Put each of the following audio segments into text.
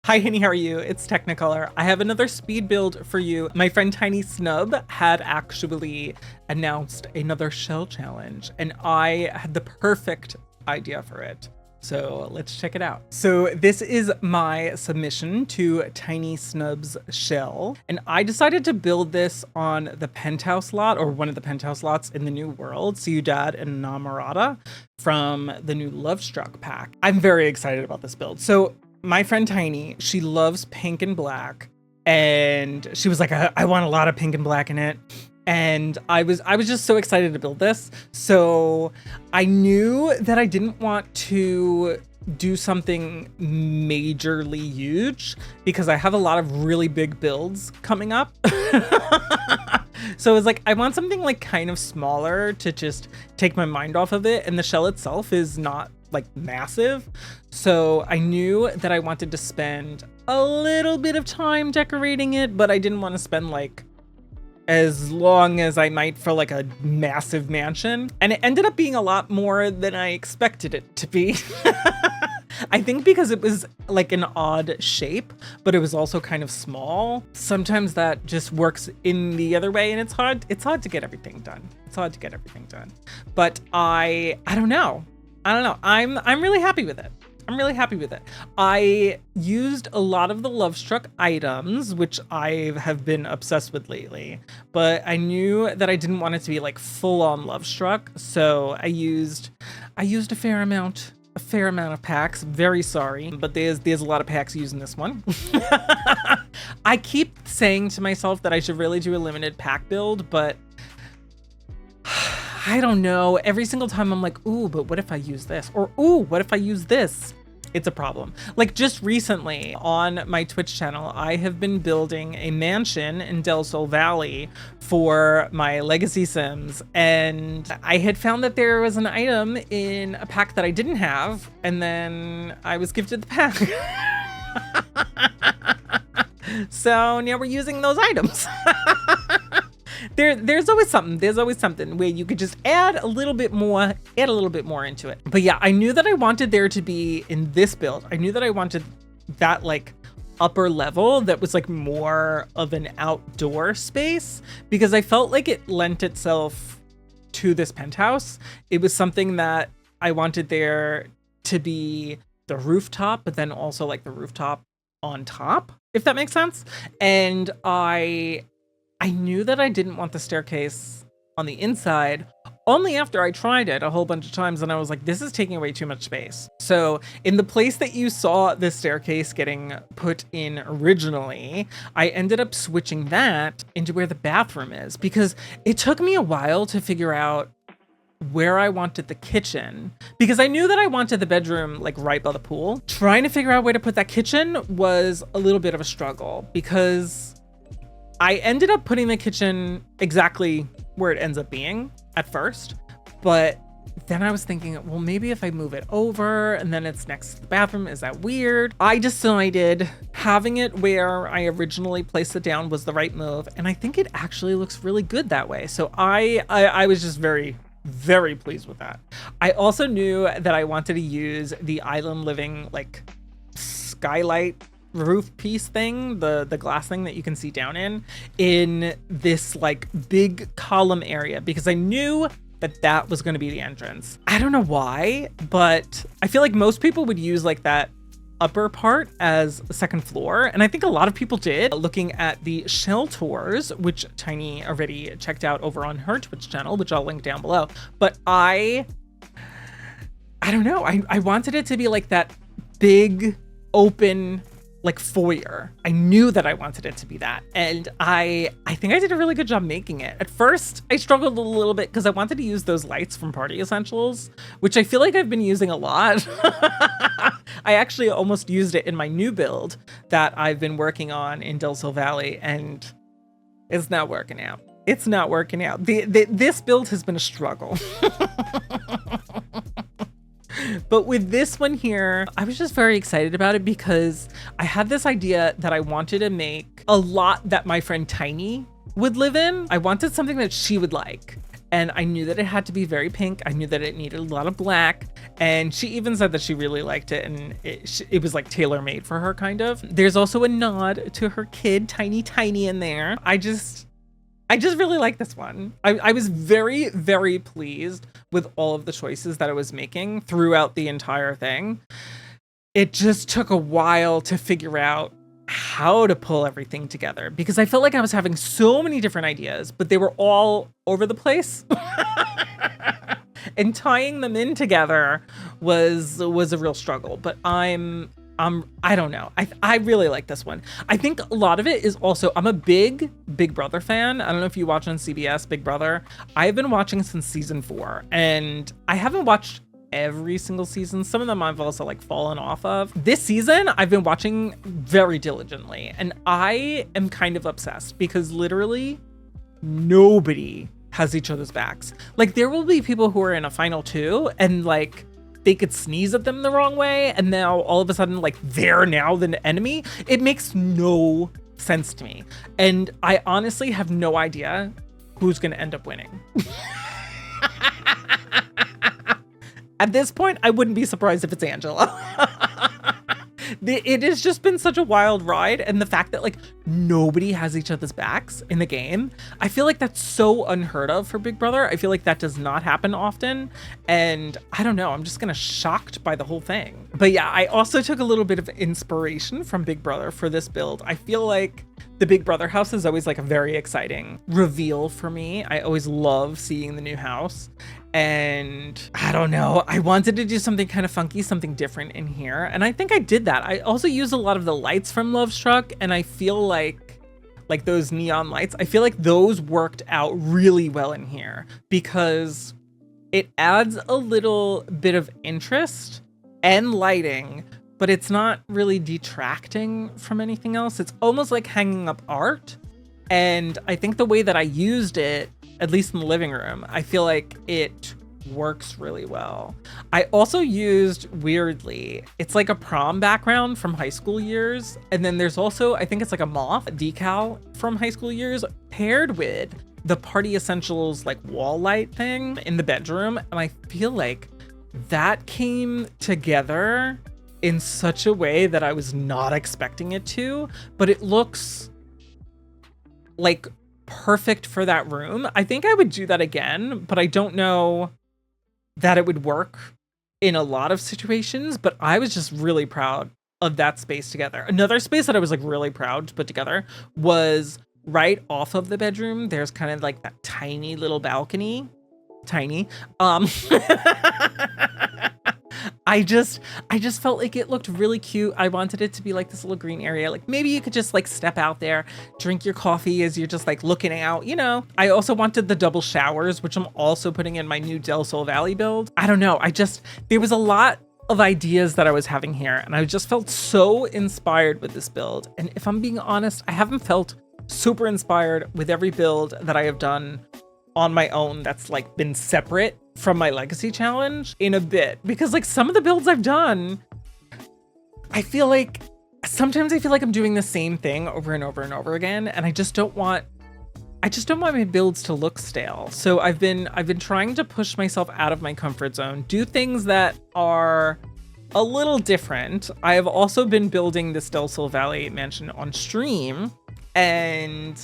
Hi Henny, how are you? It's Teknikolour. I have another speed build for you. My friend TinySnub had actually announced another shell challenge and I had the perfect idea for it. So let's check it out. So this is my submission to TinySnub's shell. And I decided to build this on the Penthouse lot, or one of the Penthouse lots in the new world, Ciudad and Namorada, from the new Lovestruck pack. I'm very excited about this build. So my friend Tiny, she loves pink and black. And she was like, I want a lot of pink and black in it. And I was just so excited to build this. So I knew that I didn't want to do something majorly huge because I have a lot of really big builds coming up. So it's like, I want something like kind of smaller to just take my mind off of it. And the shell itself is not like massive. So I knew that I wanted to spend a little bit of time decorating it, but I didn't want to spend like as long as I might for like a massive mansion. And it ended up being a lot more than I expected it to be. I think because it was like an odd shape, but it was also kind of small. Sometimes that just works in the other way and it's hard to get everything done. It's hard to get everything done. But I don't know. I'm really happy with it. I'm really happy with it. I used a lot of the Lovestruck items, which I have been obsessed with lately, but I knew that I didn't want it to be like full on Lovestruck. So I used a fair amount of packs. Very sorry, but there's a lot of packs using this one. I keep saying to myself that I should really do a limited pack build, but I don't know. Every single time I'm like, ooh, but what if I use this? Or, ooh, what if I use this? It's a problem. Like just recently on my Twitch channel, I have been building a mansion in Del Sol Valley for my Legacy Sims. And I had found that there was an item in a pack that I didn't have. And then I was gifted the pack. So now we're using those items. There's always something where you could just add a little bit more into it. But yeah, I knew that I wanted there to be in this build. I knew that I wanted that like upper level that was like more of an outdoor space because I felt like it lent itself to this penthouse. It was something that I wanted there to be the rooftop, but then also like the rooftop on top, if that makes sense. And I knew that I didn't want the staircase on the inside only after I tried it a whole bunch of times and I was like, this is taking away too much space. So in the place that you saw the staircase getting put in originally, I ended up switching that into where the bathroom is because it took me a while to figure out where I wanted the kitchen because I knew that I wanted the bedroom like right by the pool. Trying to figure out where to put that kitchen was a little bit of a struggle because I ended up putting the kitchen exactly where it ends up being at first, but then I was thinking, well, maybe if I move it over and then it's next to the bathroom, is that weird? I decided having it where I originally placed it down was the right move. And I think it actually looks really good that way. So I was just very, very pleased with that. I also knew that I wanted to use the Island Living like skylight roof piece thing, the glass thing that you can see down in this like big column area because I knew that was going to be the entrance. I don't know why, but I feel like most people would use like that upper part as a second floor. And I think a lot of people did. Looking at the shell tours, which Tiny already checked out over on her Twitch channel, which I'll link down below. But I don't know. I wanted it to be like that big open like foyer. I knew that I wanted it to be that. And I think I did a really good job making it. At first, I struggled a little bit because I wanted to use those lights from Party Essentials, which I feel like I've been using a lot. I actually almost used it in my new build that I've been working on in Del Sol Valley, and it's not working out. It's not working out. This build has been a struggle. But with this one here, I was just very excited about it because I had this idea that I wanted to make a lot that my friend Tiny would live in. I wanted something that she would like. and I knew that it had to be very pink. I knew that it needed a lot of black, and she even said that she really liked it, and it was like tailor-made for her, kind of. There's also a nod to her kid, Tiny in there. I just really like this one. I was very, very pleased with all of the choices that I was making throughout the entire thing. It just took a while to figure out how to pull everything together, because I felt like I was having so many different ideas, but they were all over the place. And tying them in together was a real struggle, but I don't know. I really like this one. I think a lot of it is also, I'm a big Big Brother fan. I don't know if you watch on CBS Big Brother. I've been watching since season 4, and I haven't watched every single season. Some of them I've also like fallen off of. This season I've been watching very diligently, and I am kind of obsessed because literally nobody has each other's backs. Like, there will be people who are in a final 2 and like they could sneeze at them the wrong way, and now all of a sudden like they're now the enemy. It makes no sense to me, and I honestly have no idea who's gonna end up winning. At this point, I wouldn't be surprised if it's Angela. It has just been such a wild ride, and the fact that like nobody has each other's backs in the game, I feel like that's so unheard of for Big Brother. I feel like that does not happen often, and I don't know, I'm just kind of shocked by the whole thing. But yeah, I also took a little bit of inspiration from Big Brother for this build. I feel like the Big Brother house is always like a very exciting reveal for me. I always love seeing the new house. And I don't know, I wanted to do something kind of funky, something different in here. And I think I did that. I also used a lot of the lights from Love Struck, and I feel like those neon lights, I feel like those worked out really well in here because it adds a little bit of interest and lighting, but it's not really detracting from anything else. It's almost like hanging up art. And I think the way that I used it, at least in the living room, I feel like it works really well. I also used, weirdly, it's like a prom background from high school years. And then there's also, I think it's like a moth decal from high school years paired with the Party Essentials like wall light thing in the bedroom. And I feel like that came together in such a way that I was not expecting it to, but it looks like perfect for that room. I think I would do that again, but I don't know that it would work in a lot of situations, but I was just really proud of that space together. Another space that I was like really proud to put together was right off of the bedroom. There's kind of like that tiny little balcony. Tiny. I just felt like it looked really cute. I wanted it to be like this little green area. Like maybe you could just like step out there, drink your coffee as you're just like looking out, you know. I also wanted the double showers, which I'm also putting in my new Del Sol Valley build. I don't know. There was a lot of ideas that I was having here, and I just felt so inspired with this build. And if I'm being honest, I haven't felt super inspired with every build that I have done on my own that's like been separate from my legacy challenge in a bit, because like some of the builds I've done, I feel like sometimes I'm doing the same thing over and over and over again, and I just don't want my builds to look stale. So I've been trying to push myself out of my comfort zone, do things that are a little different. I have also been building this Del Sol Valley mansion on stream, and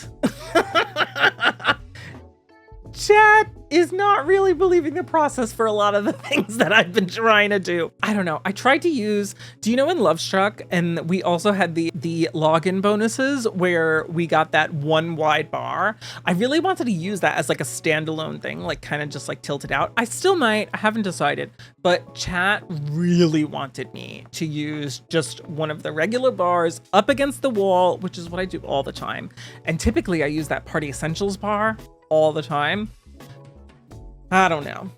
chat is not really believing the process for a lot of the things that I've been trying to do. I don't know. I tried to use, do you know in Love Struck, and we also had the login bonuses where we got that one wide bar. I really wanted to use that as like a standalone thing, like kind of just like tilted out. I still might, I haven't decided, but chat really wanted me to use just one of the regular bars up against the wall, which is what I do all the time. And typically I use that Party Essentials bar all the time. I don't know.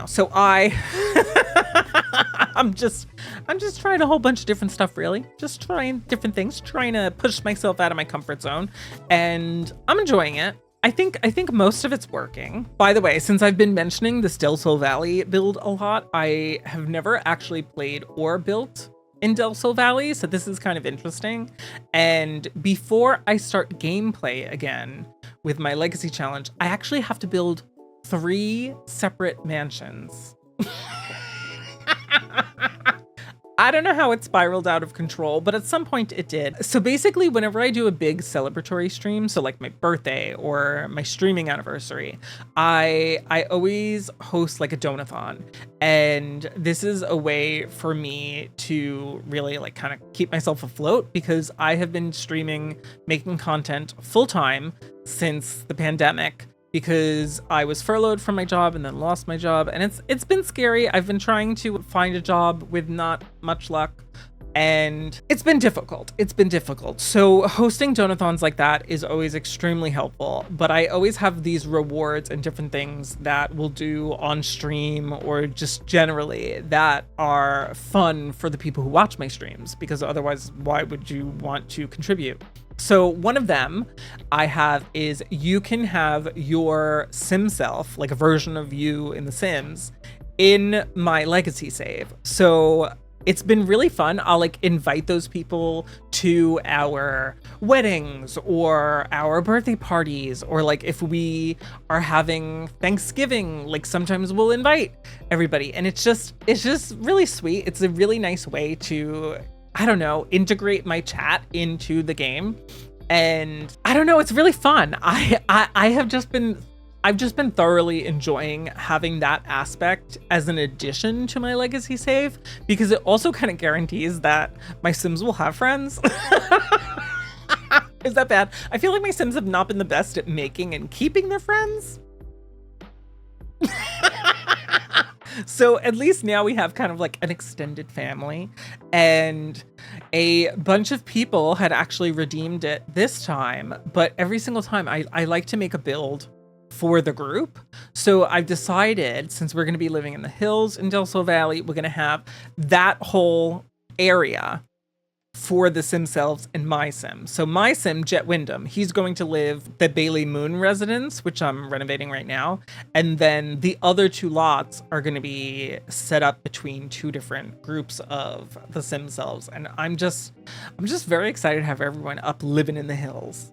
So I'm just trying a whole bunch of different stuff, really. Just trying different things, trying to push myself out of my comfort zone, and I'm enjoying it. I think most of it's working. By the way, since I've been mentioning the Del Sol Valley build a lot, I have never actually played or built in Del Sol Valley, so this is kind of interesting. And before I start gameplay again with my legacy challenge, I actually have to build 3 separate mansions. I don't know how it spiraled out of control, but at some point it did. So basically, whenever I do a big celebratory stream, so like my birthday or my streaming anniversary, I always host like a donathon. And this is a way for me to really like kind of keep myself afloat, because I have been streaming, making content full time since the pandemic, because I was furloughed from my job and then lost my job, and it's been scary. I've been trying to find a job with not much luck, and it's been difficult. So hosting donathons like that is always extremely helpful, but I always have these rewards and different things that we'll do on stream or just generally that are fun for the people who watch my streams, because otherwise why would you want to contribute? So one of them I have is you can have your sim self, like a version of you in The Sims, in my legacy save. So it's been really fun. I'll like invite those people to our weddings or our birthday parties, or like if we are having Thanksgiving, like sometimes we'll invite everybody. And it's just really sweet. It's a really nice way to, I don't know, integrate my chat into the game. And I don't know, it's really fun. I've just been thoroughly enjoying having that aspect as an addition to my legacy save, because it also kind of guarantees that my Sims will have friends. Is that bad? I feel like my Sims have not been the best at making and keeping their friends. So at least now we have kind of like an extended family, and a bunch of people had actually redeemed it this time, but every single time I like to make a build for the group. So I've decided, since we're going to be living in the hills in Del Sol Valley, we're going to have that whole area for the sim selves and my sim. So my sim, Jet Wyndham, he's going to live the Bailey Moon residence, which I'm renovating right now. And then the other 2 lots are going to be set up between 2 different groups of the sim selves. And I'm just very excited to have everyone up living in the hills.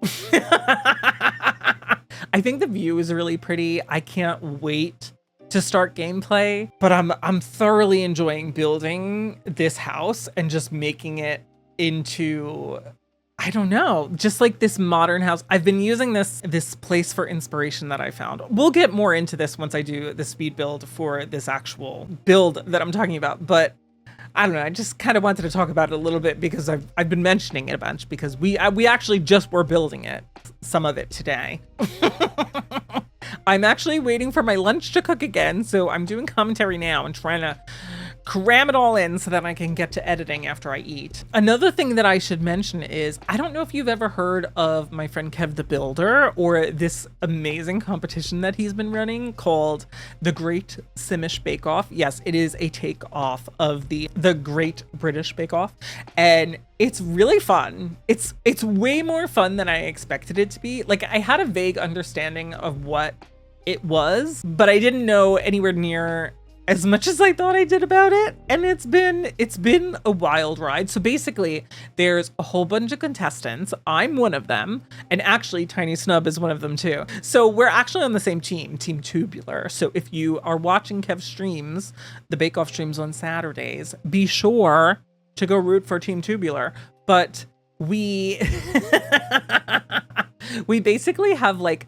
I think the view is really pretty. I can't wait to start gameplay, but I'm thoroughly enjoying building this house and just making it into, I don't know, just like this modern house. I've been using this place for inspiration that I found. We'll get more into this once I do the speed build for this actual build that I'm talking about, but I don't know, I just kind of wanted to talk about it a little bit because I've been mentioning it a bunch, because we actually just were building it, some of it today. I'm actually waiting for my lunch to cook again, so I'm doing commentary now and trying to cram it all in so that I can get to editing after I eat. Another thing that I should mention is, I don't know if you've ever heard of my friend Kev the Builder, or this amazing competition that he's been running called the Great Simish Bake Off. Yes, it is a take off of the Great British Bake Off, and it's really fun. It's way more fun than I expected it to be. Like, I had a vague understanding of what it was, but I didn't know anywhere near as much as I thought I did about it. And it's been a wild ride. So basically, there's a whole bunch of contestants. I'm one of them, and actually TinySnub is one of them too. So we're actually on the same team, Team Tubular. So if you are watching Kev's streams, the Bake Off streams on Saturdays, be sure to go root for Team Tubular. But we we basically have like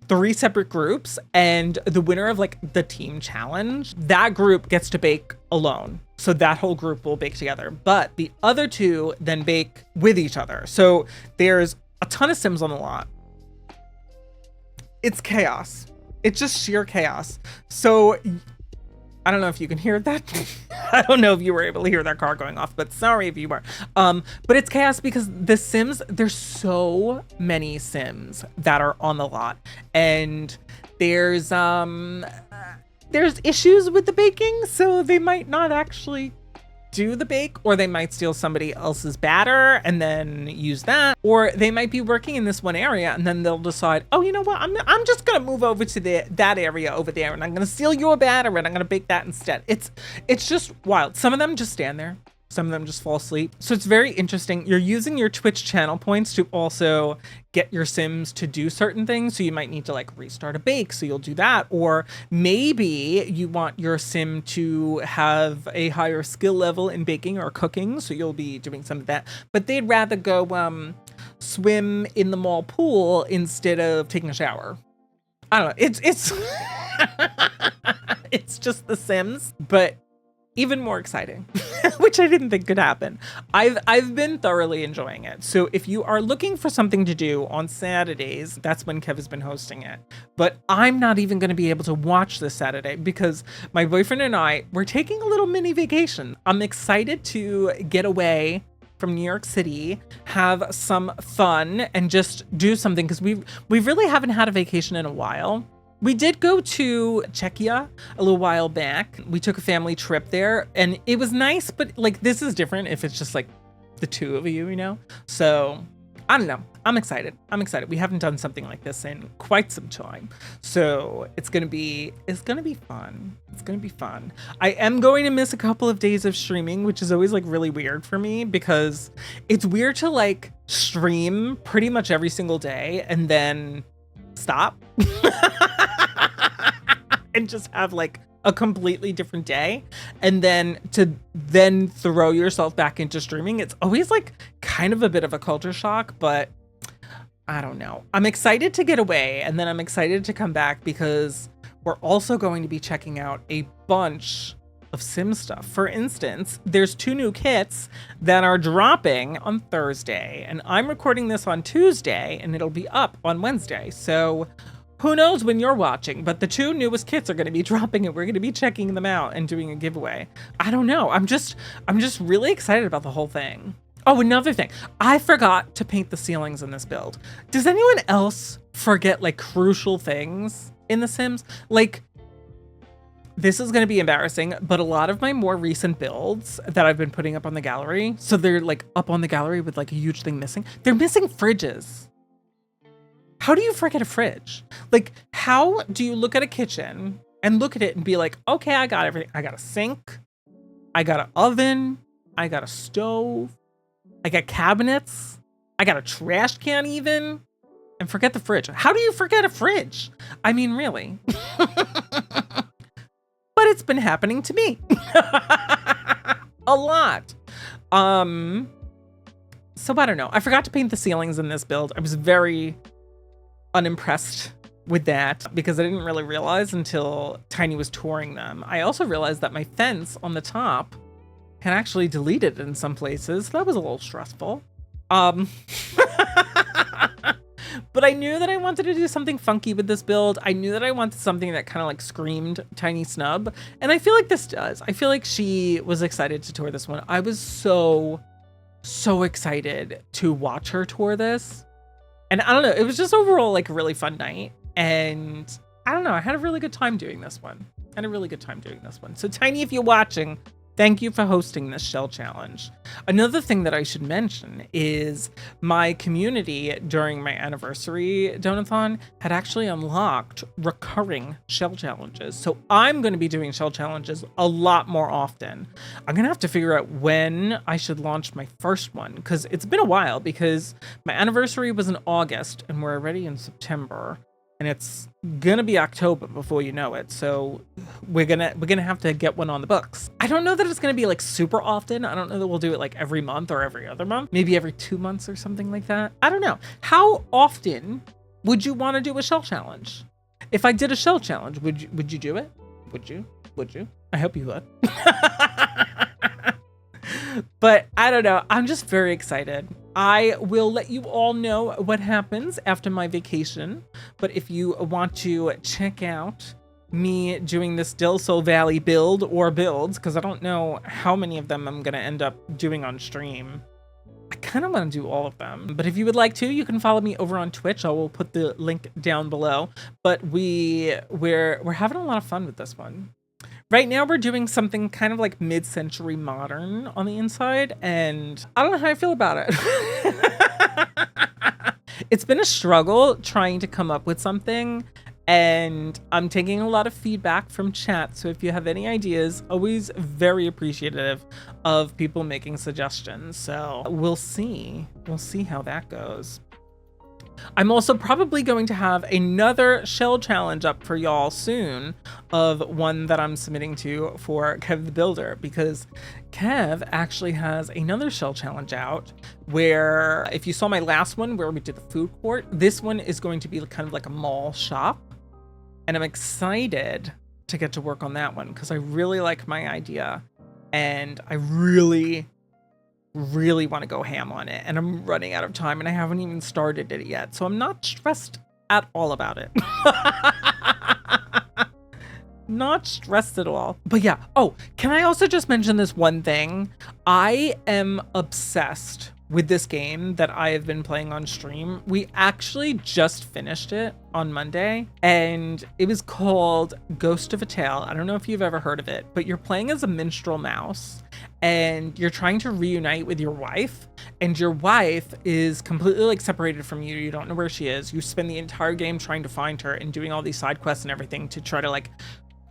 3 separate groups, and the winner of like the team challenge, that group gets to bake alone. So that whole group will bake together, but the other 2 then bake with each other. So there's a ton of Sims on the lot. It's chaos. It's just sheer chaos. So I don't know if you can hear that. I don't know if you were able to hear that car going off, but sorry if you were. But it's chaos because the Sims, there's so many Sims that are on the lot, and there's issues with the baking, so they might not actually do the bake, or they might steal somebody else's batter and then use that, or they might be working in this one area and then they'll decide, oh, you know what, I'm just gonna move over to that area over there, and I'm gonna steal your batter and I'm gonna bake that instead. It's just wild. Some of them just stand there Some of them just fall asleep. So it's very interesting. You're using your Twitch channel points to also get your Sims to do certain things. So you might need to like restart a bake. So you'll do that. Or maybe you want your Sim to have a higher skill level in baking or cooking. So you'll be doing some of that. But they'd rather go swim in the mall pool instead of taking a shower. I don't know. It's it's just The Sims, but even more exciting, which I didn't think could happen. I've been thoroughly enjoying it. So if you are looking for something to do on Saturdays, that's when Kev has been hosting it. But I'm not even going to be able to watch this Saturday because my boyfriend and I, we're taking a little mini vacation. I'm excited to get away from New York City, have some fun, and just do something because we really haven't had a vacation in a while. We did go to Czechia a little while back. We took a family trip there and it was nice, but like this is different if it's just like the two of you, you know? So I don't know. I'm excited. We haven't done something like this in quite some time. So it's gonna be fun. It's gonna be fun. I am going to miss a couple of days of streaming, which is always like really weird for me because it's weird to like stream pretty much every single day and then stop and just have like a completely different day and then to then throw yourself back into streaming. It's always like kind of a bit of a culture shock, but I don't know. I'm excited to get away and then I'm excited to come back because we're also going to be checking out a bunch of Sim stuff. For instance, there's 2 new kits that are dropping on Thursday and I'm recording this on Tuesday and it'll be up on Wednesday. So who knows when you're watching, but the 2 newest kits are going to be dropping and we're going to be checking them out and doing a giveaway. I don't know. I'm just really excited about the whole thing. Oh, another thing. I forgot to paint the ceilings in this build. Does anyone else forget like crucial things in The Sims? Like, this is going to be embarrassing, but a lot of my more recent builds that I've been putting up on the gallery, so they're like up on the gallery with like a huge thing missing. They're missing fridges. How do you forget a fridge? Like, how do you look at a kitchen and look at it and be like, okay, I got everything. I got a sink. I got an oven. I got a stove. I got cabinets. I got a trash can even. And forget the fridge. How do you forget a fridge? I mean, really? But it's been happening to me. A lot. So I don't know. I forgot to paint the ceilings in this build. I was very unimpressed with that because I didn't really realize until Tiny was touring them. I also realized that my fence on the top had actually deleted in some places. So that was a little stressful. But I knew that I wanted to do something funky with this build. I knew that I wanted something that kind of like screamed TinySnub. And I feel like this does. I feel like she was excited to tour this one. I was so excited to watch her tour this. And I don't know, it was just overall like a really fun night. And I don't know, I had a really good time doing this one. So Tiny, if you're watching, thank you for hosting this shell challenge. Another thing that I should mention is my community during my anniversary donathon had actually unlocked recurring shell challenges. So I'm going to be doing shell challenges a lot more often. I'm going to have to figure out when I should launch my first one because it's been a while because my anniversary was in August and we're already in September. And it's gonna be October before you know it. So we're gonna have to get one on the books. I don't know that it's gonna be like super often. I don't know that we'll do it like every month or every other month. Maybe every 2 months or something like that. I don't know. How often would you want to do a shell challenge? If I did a shell challenge, would you do it? Would you? I hope you would. But I don't know. I'm just very excited. I will let you all know what happens after my vacation. But if you want to check out me doing this Del Sol Valley build or builds, because I don't know how many of them I'm going to end up doing on stream. I kind of want to do all of them. But if you would like to, you can follow me over on Twitch. I will put the link down below. But we're having a lot of fun with this one. Right now, we're doing something kind of like mid-century modern on the inside, and I don't know how I feel about it. It's been a struggle trying to come up with something And I'm taking a lot of feedback from chat. So if you have any ideas, always very appreciative of people making suggestions. So we'll see. We'll see how that goes. I'm also probably going to have another shell challenge up for y'all soon, of one that I'm submitting to for Kev the Builder, because Kev actually has another shell challenge out where, if you saw my last one where we did the food court, this one is going to be kind of like a mall shop. And I'm excited to get to work on that one because I really like my idea and I really want to go ham on it, and I'm running out of time and I haven't even started it yet. So I'm not stressed at all about it. Not stressed at all. But yeah. Oh, can I also just mention this one thing? I am obsessed with this game that I have been playing on stream. We actually just finished it on Monday, and it was called Ghost of a Tale. I don't know if you've ever heard of it, but you're playing as a minstrel mouse and you're trying to reunite with your wife, and your wife is completely like separated from you. You don't know where she is. You spend the entire game trying to find her and doing all these side quests and everything to try to like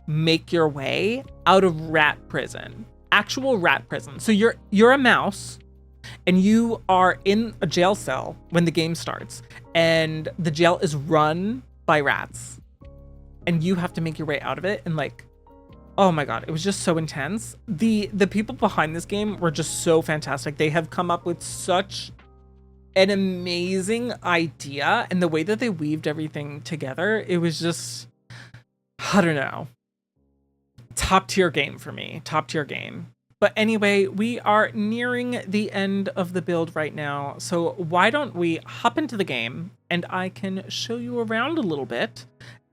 make your way out of rat prison, actual rat prison. So you're a mouse and you are in a jail cell when the game starts, and the jail is run by rats, and you have to make your way out of it. And like, oh my God, it was just so intense. The people behind this game were just so fantastic. They have come up with such an amazing idea, and the way that they weaved everything together, it was just, I don't know, top tier game for me, top tier game. But anyway, we are nearing the end of the build right now. So why don't we hop into the game and I can show you around a little bit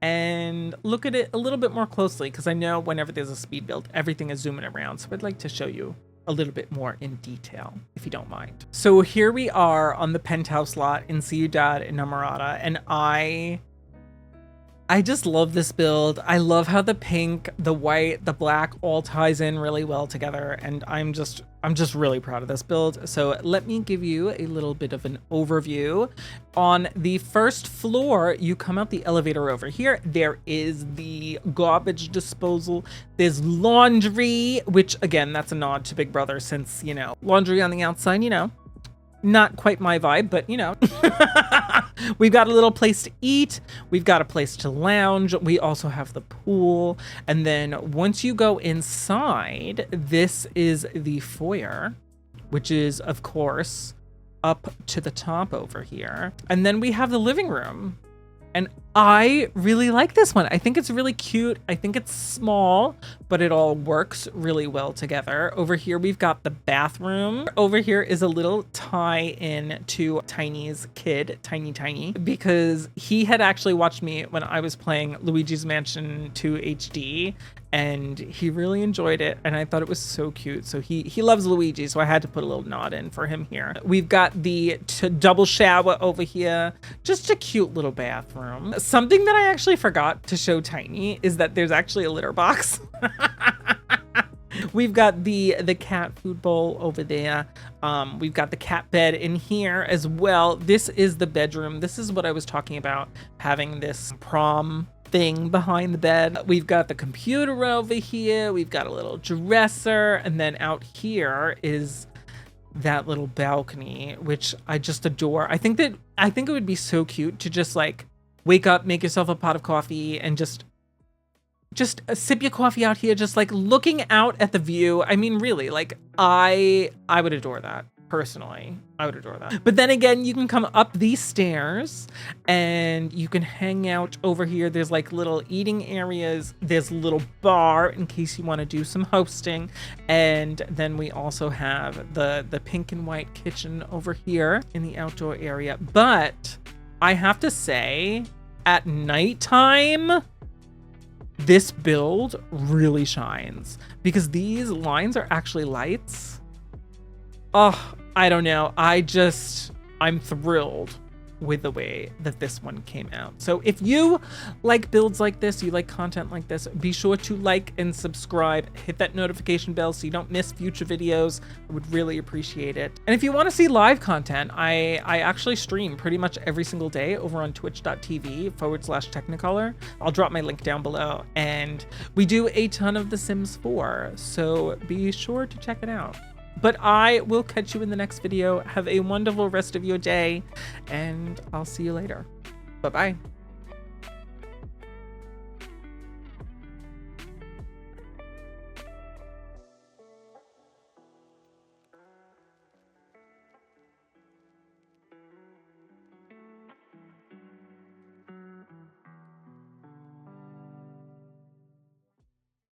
and look at it a little bit more closely, because I know whenever there's a speed build, everything is zooming around. So I'd like to show you a little bit more in detail, if you don't mind. So here we are on the Penthouse lot in Ciudad Enamorada, and I just love this build. I love how the pink, the white, the black all ties in really well together, and I'm just really proud of this build. So let me give you a little bit of an overview. On the first floor, you come out the elevator over here. There is the garbage disposal. There's laundry, which again, that's a nod to Big Brother, since, you know, laundry on the outside, you know, not quite my vibe, but you know. We've got a little place to eat. We've got a place to lounge. We also have the pool. And then once you go inside, this is the foyer, which is, of course, up to the top over here. And then we have the living room. And I really like this one. I think it's really cute. I think it's small, but it all works really well together. Over here, we've got the bathroom. Over here is a little tie-in to Tiny's kid, Tiny, because he had actually watched me when I was playing Luigi's Mansion 2 HD, and he really enjoyed it, and I thought it was so cute. So he loves Luigi, so I had to put a little nod in for him here. We've got the double shower over here, just a cute little bathroom. Something that I actually forgot to show Tiny is that there's actually a litter box. We've got the cat food bowl over there. We've got the cat bed in here as well. This is the bedroom. This is what I was talking about, having this prom thing behind the bed. We've got the computer over here. We've got a little dresser. And then out here is that little balcony, which I just adore. I think it would be so cute to just like wake up, make yourself a pot of coffee, and just sip your coffee out here, just like looking out at the view. I mean, really, like I would adore that. Personally, I would adore that. But then again, you can come up these stairs and you can hang out over here. There's like little eating areas. There's a little bar in case you want to do some hosting. And then we also have the pink and white kitchen over here in the outdoor area. But I have to say, at nighttime, this build really shines because these lines are actually lights. Oh, I don't know. I'm thrilled with the way that this one came out. So if you like builds like this, you like content like this, be sure to like and subscribe, hit that notification bell so you don't miss future videos. I would really appreciate it. And if you want to see live content, I actually stream pretty much every single day over on twitch.tv/Teknikolour. I'll drop my link down below, and we do a ton of The Sims 4, so be sure to check it out. But I will catch you in the next video. Have a wonderful rest of your day, and I'll see you later. Bye-bye.